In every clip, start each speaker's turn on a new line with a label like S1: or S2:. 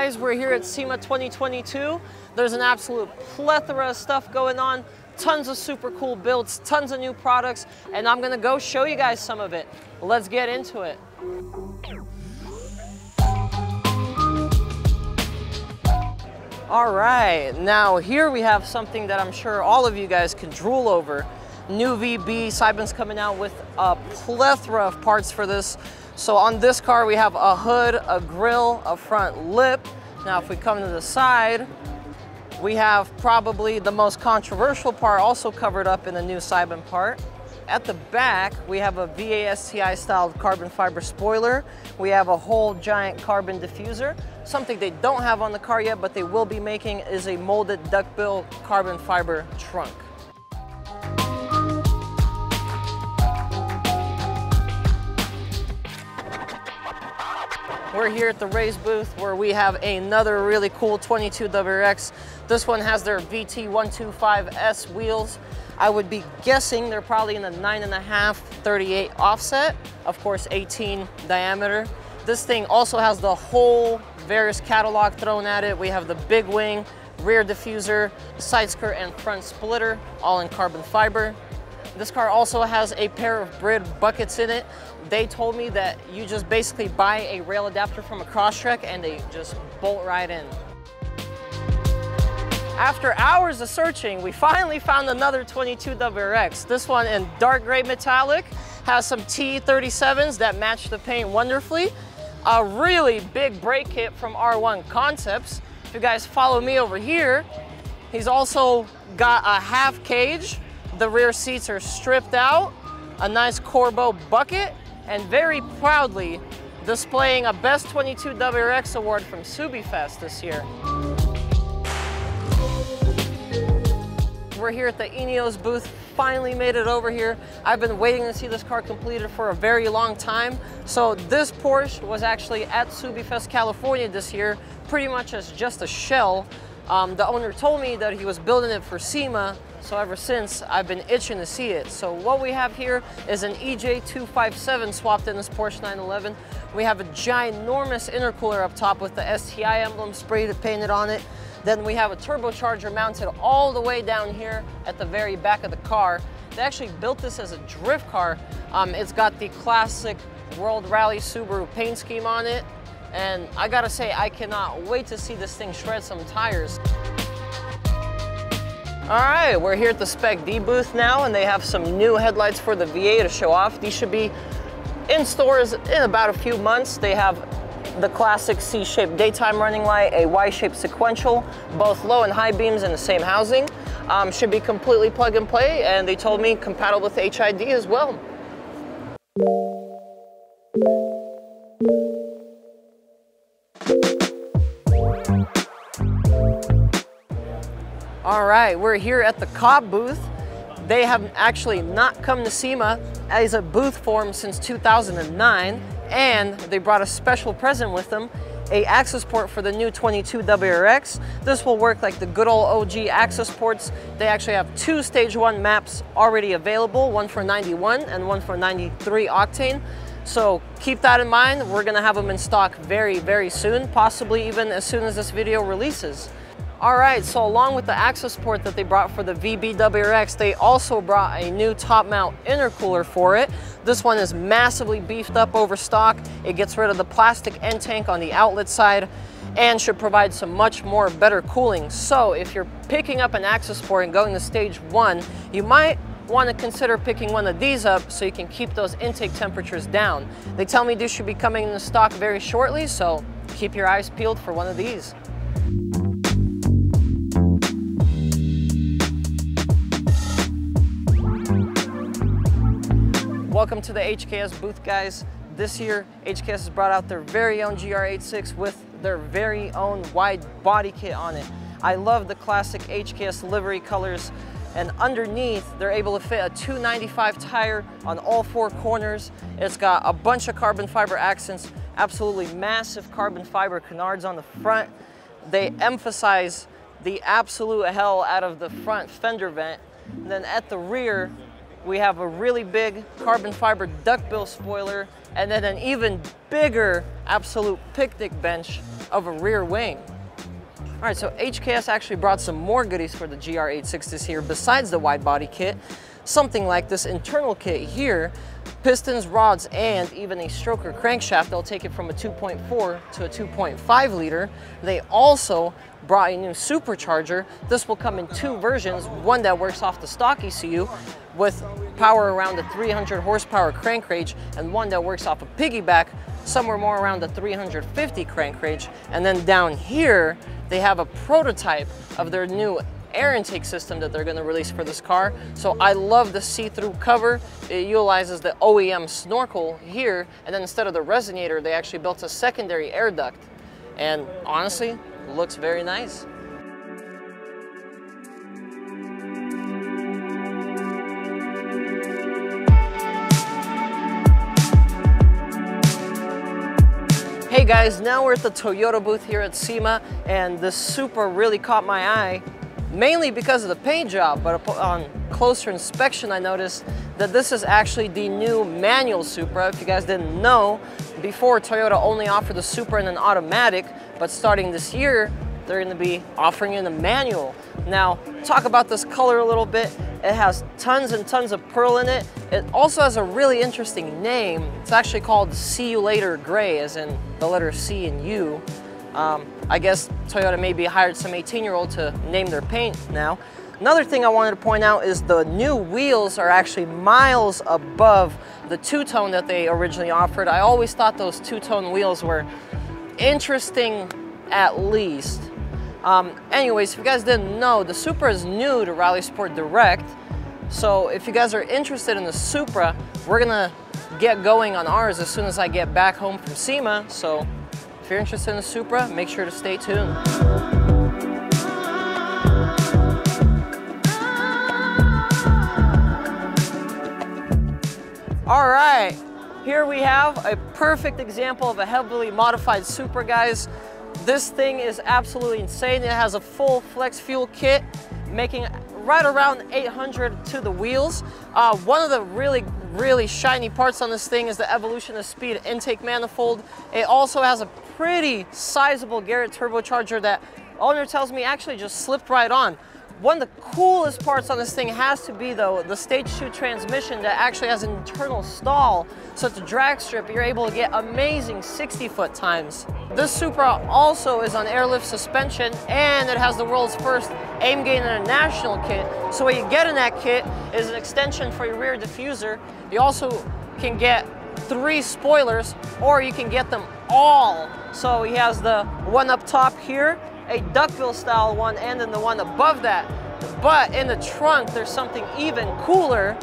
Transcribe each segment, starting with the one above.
S1: guys, we're here at SEMA 2022. There's an absolute plethora of stuff going on, tons of super cool builds, tons of new products, and I'm gonna go show you guys some of it. Let's get into it. All right, now here we have something that I'm sure all of you guys can drool over. New VB, Seibin's coming out with a plethora of parts for this. So on this car, we have a hood, a grille, a front lip. Now, if we come to the side, we have probably the most controversial part also covered up in the new Seibin part. At the back, we have a VASTI styled carbon fiber spoiler. We have a whole giant carbon diffuser. Something they don't have on the car yet, but they will be making is a molded duckbill carbon fiber trunk. We're here at the race booth where we have another really cool 22WRX. This one has their VT125S wheels. I would be guessing they're probably in the 9.5, 38 offset, of course 18 diameter. This thing also has the whole various catalog thrown at it. We have the big wing, rear diffuser, side skirt and front splitter, all in carbon fiber. This car also has a pair of Brid buckets in it. They told me that you just basically buy a rail adapter from a Crosstrek and they just bolt right in. After hours of searching, we finally found another 22WRX. This one in dark gray metallic, has some T37s that match the paint wonderfully. A really big brake kit from R1 Concepts. If you guys follow me over here, he's also got a half cage. The rear seats are stripped out, a nice Corbeau bucket, and very proudly displaying a Best 22WRX award from SubiFest this year. We're here at the Ineos booth, finally made it over here. I've been waiting to see this car completed for a very long time. So this Porsche was actually at SubiFest California this year, pretty much as just a shell. The owner told me that he was building it for SEMA, so ever since I've been itching to see it. So what we have here is an EJ257 swapped in this Porsche 911. We have a ginormous intercooler up top with the STI emblem sprayed and painted on it. Then we have a turbocharger mounted all the way down here at the very back of the car. They actually built this as a drift car. It's got the classic World Rally Subaru paint scheme on it. And I gotta say, I cannot wait to see this thing shred some tires. All right, we're here at the Spec D booth now, and they have some new headlights for the VA to show off. These should be in stores in about a few months. They have the classic C-shaped daytime running light, a Y-shaped sequential, both low and high beams in the same housing. Should be completely plug and play, and they told me compatible with HID as well. All right, we're here at the Cobb booth. They have actually not come to SEMA as a booth form since 2009, and they brought a special present with them, a access port for the new 22WRX. This will work like the good old OG access ports. They actually have two stage 1 maps already available, one for 91 and one for 93 octane. So keep that in mind. We're gonna have them in stock very, very soon, possibly even as soon as this video releases. All right, so along with the access port that they brought for the VBWRX, they also brought a new top mount intercooler for it. This one is massively beefed up over stock. It gets rid of the plastic end tank on the outlet side and should provide some much more better cooling. So if you're picking up an access port and going to stage 1, you might want to consider picking one of these up so you can keep those intake temperatures down. They tell me these should be coming into stock very shortly, so keep your eyes peeled for one of these. Welcome to the HKS booth, guys. This year, HKS has brought out their very own GR86 with their very own wide body kit on it. I love the classic HKS livery colors, and underneath, they're able to fit a 295 tire on all 4 corners. It's got a bunch of carbon fiber accents, absolutely massive carbon fiber canards on the front. They emphasize the absolute hell out of the front fender vent. And then at the rear, we have a really big carbon fiber duckbill spoiler, and then an even bigger absolute picnic bench of a rear wing. All right, so HKS actually brought some more goodies for the GR86 this year besides the wide body kit. Something like this internal kit here, pistons, rods, and even a stroker crankshaft. They'll take it from a 2.4 to a 2.5 liter. They also brought a new supercharger. This will come in two versions, one that works off the stock ECU with power around the 300 horsepower crank range, and one that works off a piggyback somewhere more around the 350 crank range. And then down here, they have a prototype of their new air intake system that they're going to release for this car. So I love the see-through cover. It utilizes the OEM snorkel here, and then instead of the resonator, they actually built a secondary air duct. And honestly, it looks very nice. Hey guys, now we're at the Toyota booth here at SEMA, and the Supra really caught my eye, mainly because of the paint job, but on closer inspection I noticed that this is actually the new manual Supra. If you guys didn't know, before Toyota only offered the Supra in an automatic, but starting this year, they're going to be offering in a manual. Now, talk about this color a little bit. It has tons and tons of pearl in it. It also has a really interesting name. It's actually called See You Later Gray, as in the letter C and U. I guess Toyota maybe hired some 18-year-old to name their paint now. Another thing I wanted to point out is the new wheels are actually miles above the two-tone that they originally offered. I always thought those two-tone wheels were interesting, at least. Anyways, if you guys didn't know, the Supra is new to Rally Sport Direct. So if you guys are interested in the Supra, we're gonna get going on ours as soon as I get back home from SEMA. So if you're interested in the Supra, make sure to stay tuned. All right, here we have a perfect example of a heavily modified Supra, guys. This thing is absolutely insane. It has a full flex fuel kit, making right around 800 to the wheels. One of the really shiny parts on this thing is the Evolution of Speed intake manifold. It also has a pretty sizable Garrett turbocharger that owner tells me actually just slipped right on. One of the coolest parts on this thing has to be, though, the Stage 2 transmission that actually has an internal stall. So at the drag strip, you're able to get amazing 60-foot times. This Supra also is on airlift suspension, and it has the world's first AIM-Gain International kit. So what you get in that kit is an extension for your rear diffuser. You also can get 3 spoilers, or you can get them all. So he has the one up top here, a duckbill style one, and then the one above that. But in the trunk, there's something even cooler.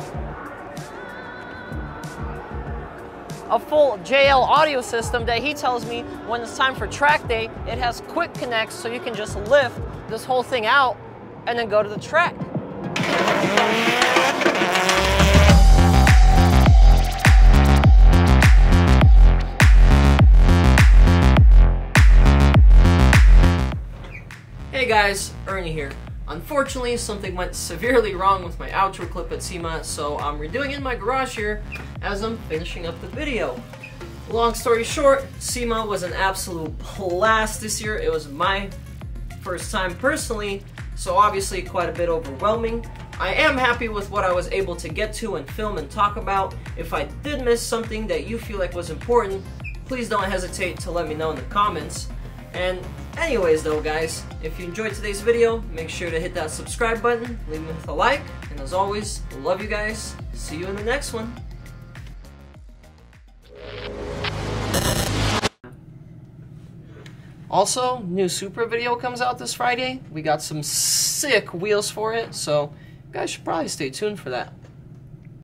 S1: A full JL audio system that he tells me when it's time for track day, it has quick connects, so you can just lift this whole thing out and then go to the track. Hey guys, Ernie here. Unfortunately, something went severely wrong with my outro clip at SEMA, so I'm redoing it in my garage here as I'm finishing up the video. Long story short, SEMA was an absolute blast this year. It was my first time personally, so obviously quite a bit overwhelming. I am happy with what I was able to get to and film and talk about. If I did miss something that you feel like was important, please don't hesitate to let me know in the comments. And anyways though guys, if you enjoyed today's video, make sure to hit that subscribe button, leave me with a like, and as always, love you guys. See you in the next one. Also, new Supra video comes out this Friday. We got some sick wheels for it, so you guys should probably stay tuned for that.